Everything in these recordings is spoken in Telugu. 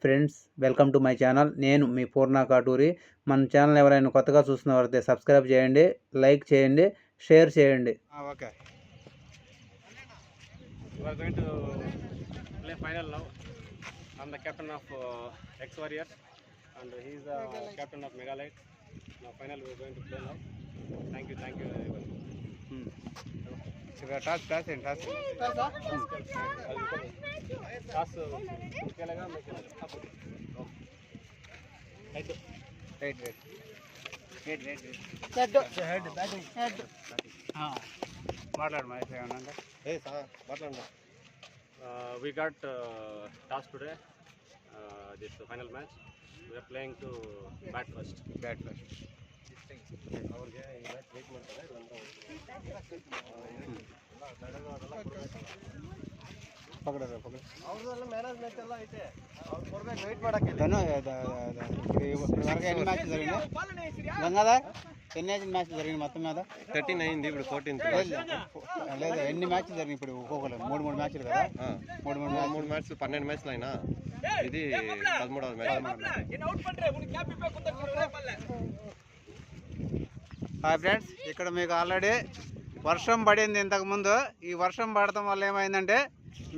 Friends, welcome to my channel. నేను మీ పూర్ణ కాటూరి. మన ఛానల్ ఎవరైనా కొత్తగా చూస్తున్నవారైతే సబ్స్క్రైబ్ చేయండి, లైక్ చేయండి, షేర్ చేయండి. Okay. We are going to play final now. I am the captain of Ex-Warriors and he is the captain of Meghalite. Now final we are going to play now. Thank you everyone. toss toss खेलेगा मैं खेलेगा. हेड మాట్లాడు మహేష్ ఏమన్నా. We got task today. This final match. We are playing to bat first. ಅವ್ರಿಗೆ ಈ ಮ್ಯಾಚ್ ವೇಟ್ ಮಾಡ್ತಾರೆ. ಅವ್ರದೆಲ್ಲ ಮ್ಯಾನೇಜ್ ಮ್ಯಾಚ್ ಎಲ್ಲ ಐತೆ. ಅವ್ರು ಕೊಡ್ಬೇಕು ವೇಟ್ ಮಾಡಕ್ಕೆ. ఎన్ని మ్యాచ్ జరిగినాయి గంగాదా? ఎన్ని మ్యాచ్ జరిగింది మొత్తం మీద? 13 అయింది, ఇప్పుడు 14 లేదు. ఎన్ని మ్యాచ్లు జరిగినాయి ఇప్పుడు? ఒక్కొక్కరు మూడు మ్యాచ్లు కదా? మూడు మ్యాచ్లు 12 మ్యాచ్లు అయినా ఇది 13వ మ్యాచ్. హాయ్ ఫ్రెండ్స్, ఇక్కడ మీకు ఆల్రెడీ వర్షం పడింది ఇంతకుముందు. ఈ వర్షం పడటం వల్ల ఏమైందంటే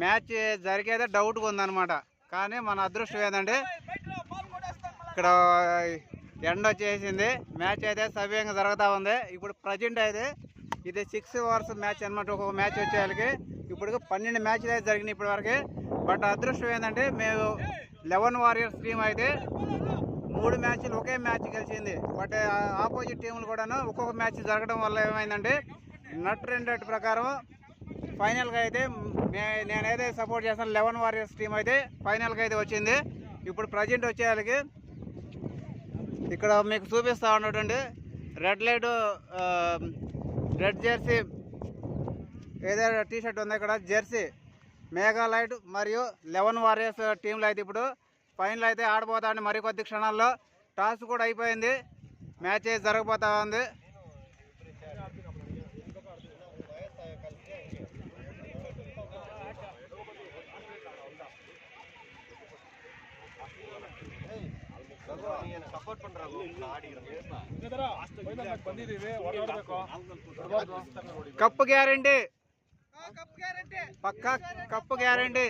మ్యాచ్ జరిగేదే డౌట్గా ఉందన్నమాట. కానీ మన అదృష్టం ఏంటంటే ఇక్కడ ఎండ వచ్చేసింది. మ్యాచ్ అయితే సవ్యంగా జరుగుతూ ఉంది. ఇప్పుడు ప్రజెంట్ అయితే ఇది 6 అవర్స్ మ్యాచ్ అనమాట. ఒక్కొక్క మ్యాచ్ వచ్చేయాలకి ఇప్పుడు 12 మ్యాచ్లు అయితే జరిగినాయి ఇప్పటి వరకు. బట్ అదృష్టం ఏంటంటే మేము 11 వారియర్స్ టీం అయితే 3 మ్యాచ్లు ఒకే మ్యాచ్ గెలిచింది. బట్ ఆపోజిట్ టీంలు కూడాను ఒక్కొక్క మ్యాచ్ జరగడం వల్ల ఏమైందంటే నట్ రెండట్ ప్రకారం ఫైనల్గా అయితే నేనైతే సపోర్ట్ చేస్తాను 11 వారియర్స్ టీం అయితే ఫైనల్గా అయితే వచ్చింది. ఇప్పుడు ప్రజెంట్ వచ్చేయాలకి ఇక్కడ మీకు చూపిస్తూ ఉన్నటువంటి రెడ్ జెర్సీ ఏదైనా టీషర్ట్ ఉంది ఇక్కడ జెర్సీ మేఘాలైట్ మరియు 11 వారియర్స్ టీంలో అయితే ఇప్పుడు ఫైనల్ అయితే ఆడిపోతా ఉంది. మరికొద్ది క్షణాల్లో టాస్ కూడా అయిపోయింది. మ్యాచ్ అయితే జరగబోతా ఉంది. కప్పు గ్యారంటీ, పక్కా కప్పు గ్యారంటీ.